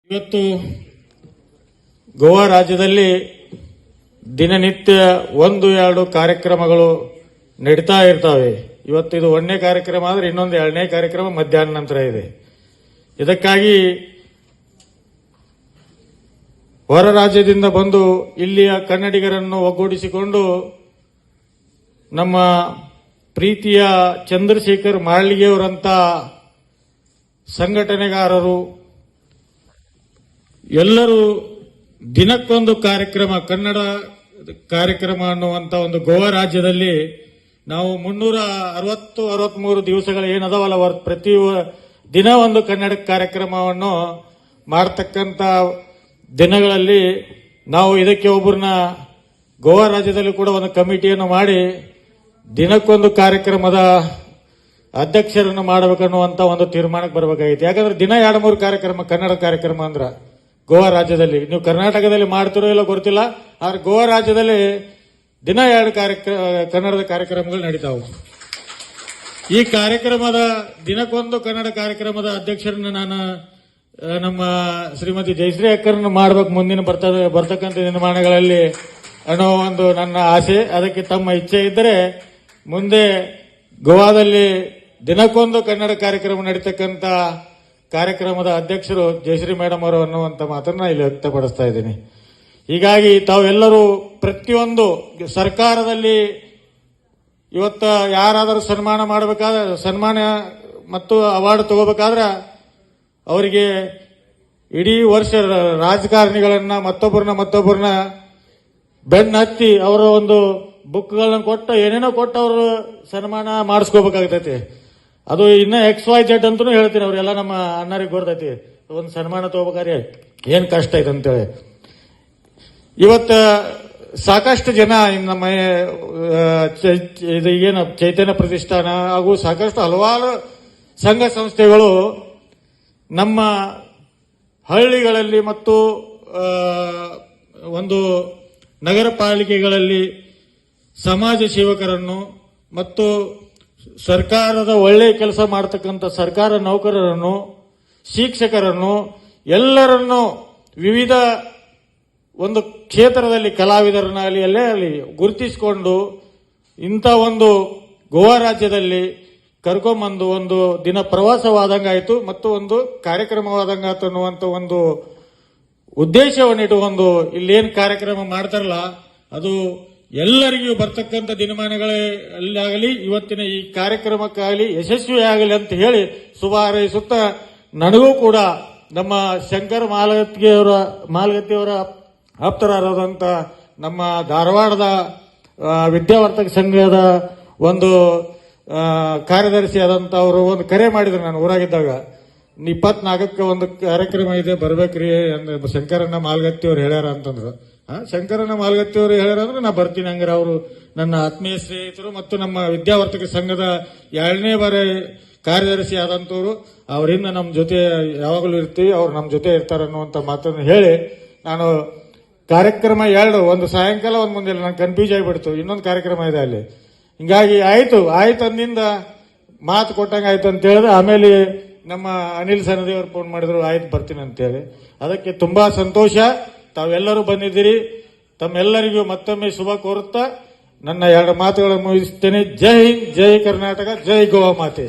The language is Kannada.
ಇವತ್ತು ಗೋವಾ ರಾಜ್ಯದಲ್ಲಿ ದಿನನಿತ್ಯ 1-2 ಕಾರ್ಯಕ್ರಮಗಳು ನಡೀತಾ ಇರ್ತವೆ. ಇವತ್ತು ಇದು 1ನೇ ಕಾರ್ಯಕ್ರಮ ಆದರೆ ಇನ್ನೊಂದು 2ನೇ ಕಾರ್ಯಕ್ರಮ ಮಧ್ಯಾಹ್ನ ನಂತರ ಇದೆ. ಇದಕ್ಕಾಗಿ ಹೊರ ರಾಜ್ಯದಿಂದ ಬಂದು ಇಲ್ಲಿಯ ಕನ್ನಡಿಗರನ್ನು ಒಗ್ಗೂಡಿಸಿಕೊಂಡು ನಮ್ಮ ಪ್ರೀತಿಯ ಚಂದ್ರಶೇಖರ್ ಮಾಳ್ಗೆಯವರಂತ ಸಂಘಟನೆಗಾರರು ಎಲ್ಲರೂ ದಿನಕ್ಕೊಂದು ಕಾರ್ಯಕ್ರಮ, ಕನ್ನಡ ಕಾರ್ಯಕ್ರಮ ಅನ್ನುವಂತ ಒಂದು ಗೋವಾ ರಾಜ್ಯದಲ್ಲಿ ನಾವು 363 ದಿವಸಗಳು ಏನದವಲ್ಲ ಪ್ರತಿ ದಿನ ಒಂದು ಕನ್ನಡ ಕಾರ್ಯಕ್ರಮವನ್ನು ಮಾಡತಕ್ಕಂತ ದಿನಗಳಲ್ಲಿ ನಾವು ಇದಕ್ಕೆ ಒಬ್ಬರನ್ನ ಗೋವಾ ರಾಜ್ಯದಲ್ಲಿ ಕೂಡ ಒಂದು ಕಮಿಟಿಯನ್ನು ಮಾಡಿ ದಿನಕ್ಕೊಂದು ಕಾರ್ಯಕ್ರಮದ ಅಧ್ಯಕ್ಷರನ್ನು ಮಾಡಬೇಕನ್ನುವಂತ ಒಂದು ತೀರ್ಮಾನಕ್ಕೆ ಬರಬೇಕಾಗಿತ್ತು. ಯಾಕಂದ್ರೆ ದಿನ 2-3 ಕಾರ್ಯಕ್ರಮ ಕನ್ನಡ ಕಾರ್ಯಕ್ರಮ ಅಂದ್ರ ಗೋವಾ ರಾಜ್ಯದಲ್ಲಿ, ನೀವು ಕರ್ನಾಟಕದಲ್ಲಿ ಮಾಡ್ತಿರೋ ಇಲ್ಲ ಗೊತ್ತಿಲ್ಲ, ಆದ್ರೆ ಗೋವಾ ರಾಜ್ಯದಲ್ಲಿ ದಿನ 2 ಕನ್ನಡದ ಕಾರ್ಯಕ್ರಮಗಳು ನಡೀತಾವು. ಈ ಕಾರ್ಯಕ್ರಮದ ದಿನಕ್ಕೊಂದು ಕನ್ನಡ ಕಾರ್ಯಕ್ರಮದ ಅಧ್ಯಕ್ಷರನ್ನ ನಾನು ನಮ್ಮ ಶ್ರೀಮತಿ ಜಯಶ್ರೀ ಅಕ್ಕರನ್ನು ಮಾಡ್ಬೇಕು ಮುಂದಿನ ಬರ್ತಕ್ಕಂಥ ದಿನಮಾನಗಳಲ್ಲಿ ಅನ್ನೋ ಒಂದು ನನ್ನ ಆಸೆ. ಅದಕ್ಕೆ ತಮ್ಮ ಇಚ್ಛೆ ಇದ್ದರೆ ಮುಂದೆ ಗೋವಾದಲ್ಲಿ ದಿನಕ್ಕೊಂದು ಕನ್ನಡ ಕಾರ್ಯಕ್ರಮ ನಡೀತಕ್ಕಂಥ ಕಾರ್ಯಕ್ರಮದ ಅಧ್ಯಕ್ಷರು ಜಯಶ್ರೀ ಮೇಡಮ್ ಅವರು ಅನ್ನುವಂಥ ಮಾತನ್ನ ಇಲ್ಲಿ ವ್ಯಕ್ತಪಡಿಸ್ತಾ ಇದ್ದೀನಿ. ಹೀಗಾಗಿ ತಾವೆಲ್ಲರೂ ಪ್ರತಿಯೊಂದು ಸರ್ಕಾರದಲ್ಲಿ ಇವತ್ತ ಯಾರಾದರೂ ಸನ್ಮಾನ ಮಾಡಬೇಕಾದ್ರೆ, ಸನ್ಮಾನ ಮತ್ತು ಅವಾರ್ಡ್ ತಗೋಬೇಕಾದ್ರೆ ಅವರಿಗೆ ಇಡೀ ವರ್ಷ ರಾಜಕಾರಣಿಗಳನ್ನ ಮತ್ತೊಬ್ಬರನ್ನ ಬೆನ್ನ ಹತ್ತಿ ಅವರ ಒಂದು ಬುಕ್ಗಳನ್ನ ಕೊಟ್ಟು ಏನೇನೋ ಕೊಟ್ಟು ಅವರು ಸನ್ಮಾನ ಮಾಡಿಸ್ಕೋಬೇಕಾಗ್ತೈತಿ. ಅದು ಇನ್ನ XYZ ಅಂತೂ ಹೇಳ್ತೀನಿ, ಅವರೆಲ್ಲ ನಮ್ಮ ಅಣ್ಣರಿಗೆ ಗೊತ್ತೈತಿ ಒಂದು ಸನ್ಮಾನ ತಗೋಬೇಕಾದ್ರೆ ಏನ್ ಕಷ್ಟ ಐತೆ ಅಂತೇಳಿ. ಇವತ್ತ ಸಾಕಷ್ಟು ಜನ ನಮ್ಮ ಇದು ಏನು ಚೈತನ್ಯ ಪ್ರತಿಷ್ಠಾನ ಹಾಗೂ ಸಾಕಷ್ಟು ಹಲವಾರು ಸಂಘ ಸಂಸ್ಥೆಗಳು ನಮ್ಮ ಹಳ್ಳಿಗಳಲ್ಲಿ ಮತ್ತು ಒಂದು ನಗರ ಪಾಲಿಕೆಗಳಲ್ಲಿ ಸಮಾಜ ಸೇವಕರನ್ನು ಮತ್ತು ಸರ್ಕಾರದ ಒಳ್ಳೆಯ ಕೆಲಸ ಮಾಡತಕ್ಕಂಥ ಸರ್ಕಾರ ನೌಕರರನ್ನು, ಶಿಕ್ಷಕರನ್ನು, ಎಲ್ಲರನ್ನು ವಿವಿಧ ಒಂದು ಕ್ಷೇತ್ರದಲ್ಲಿ ಕಲಾವಿದರನ್ನಾಗಲಿ ಎಲ್ಲೇ ಆಗಲಿ ಗುರುತಿಸಿಕೊಂಡು ಇಂಥ ಒಂದು ಗೋವಾ ರಾಜ್ಯದಲ್ಲಿ ಕರ್ಕೊಂಬಂದು ಒಂದು ದಿನ ಪ್ರವಾಸವಾದಂಗಾಯಿತು ಮತ್ತು ಒಂದು ಕಾರ್ಯಕ್ರಮವಾದಂಗಾಯ್ತು ಅನ್ನುವಂಥ ಒಂದು ಉದ್ದೇಶವನ್ನು ಇಟ್ಟುಕೊಂಡು ಇಲ್ಲೇನು ಕಾರ್ಯಕ್ರಮ ಮಾಡ್ತಾರಲ್ಲ ಅದು ಎಲ್ಲರಿಗೂ ಬರ್ತಕ್ಕಂಥ ದಿನಮಾನಗಳಲ್ಲಾಗಲಿ ಇವತ್ತಿನ ಈ ಕಾರ್ಯಕ್ರಮಕ್ಕಾಗಲಿ ಯಶಸ್ವಿ ಆಗಲಿ ಅಂತ ಹೇಳಿ ಶುಭ ಹಾರೈಸುತ್ತಾ, ನನಗೂ ಕೂಡ ನಮ್ಮ ಶಂಕರ್ ಮಾಲಗತ್ತಿಯವರ ಆಪ್ತರಾದಂಥ ನಮ್ಮ ಧಾರವಾಡದ ವಿದ್ಯಾವರ್ತಕ ಸಂಘದ ಒಂದು ಕಾರ್ಯದರ್ಶಿ ಆದಂತ ಅವರು ಒಂದು ಕರೆ ಮಾಡಿದ್ರು ನಾನು ಊರಾಗಿದ್ದಾಗ, 24ಕ್ಕೆ ಒಂದು ಕಾರ್ಯಕ್ರಮ ಇದೆ ಬರ್ಬೇಕ್ರಿ ಅಂದ್ರೆ ಶಂಕರಣ್ಣ ಮಾಲ್ಗತ್ತಿಯವ್ರು ಹೇಳ್ಯಾರ ಅಂತಂದ್ರು. ಶಂಕರಣ್ಣ ಮಾಲ್ಗತ್ತಿಯವರು ಹೇಳ್ಯಾರ ಅಂದ್ರೆ ನಾ ಬರ್ತೀನಿ. ಹಂಗಾರೆ ಅವರು ನನ್ನ ಆತ್ಮೀಯ ಸ್ನೇಹಿತರು ಮತ್ತು ನಮ್ಮ ವಿದ್ಯಾವರ್ತಕ ಸಂಘದ 2ನೇ ಬಾರಿ ಕಾರ್ಯದರ್ಶಿ ಆದಂತವ್ರು, ಅವರಿಂದ ನಮ್ಮ ಜೊತೆ ಯಾವಾಗಲೂ ಇರ್ತೀವಿ, ಅವ್ರು ನಮ್ಮ ಜೊತೆ ಇರ್ತಾರೆ ಅನ್ನುವಂಥ ಮಾತನ್ನು ಹೇಳಿ ನಾನು ಕಾರ್ಯಕ್ರಮ 2 ಒಂದು ಸಾಯಂಕಾಲ ಒಂದು ಮುಂದೆ ನಾನು ಕನ್ಫ್ಯೂಸ್ ಆಗಿಬಿಡ್ತು, ಇನ್ನೊಂದು ಕಾರ್ಯಕ್ರಮ ಇದೆ ಅಲ್ಲಿ. ಹಿಂಗಾಗಿ ಆಯ್ತು ಅಂದಿಂದ ಮಾತು ಕೊಟ್ಟಂಗೆ ಆಯ್ತು ಅಂತ ಹೇಳಿದ್ರೆ ಆಮೇಲೆ ನಮ್ಮ ಅನಿಲ್ ಸನದಿಯವರು ಫೋನ್ ಮಾಡಿದ್ರು, ಆಯ್ತು ಬರ್ತೀನಿ ಅಂತೇಳಿ. ಅದಕ್ಕೆ ತುಂಬಾ ಸಂತೋಷ, ತಾವೆಲ್ಲರೂ ಬಂದಿದ್ದೀರಿ. ತಮ್ಮೆಲ್ಲರಿಗೂ ಮತ್ತೊಮ್ಮೆ ಶುಭ ಕೋರುತ್ತಾ ನನ್ನ 2 ಮಾತುಗಳನ್ನು ಮುಗಿಸ್ತೇನೆ. ಜೈ ಹಿಂದ್, ಜೈ ಕರ್ನಾಟಕ, ಜೈ ಗೋವಾ ಮಾತೆ.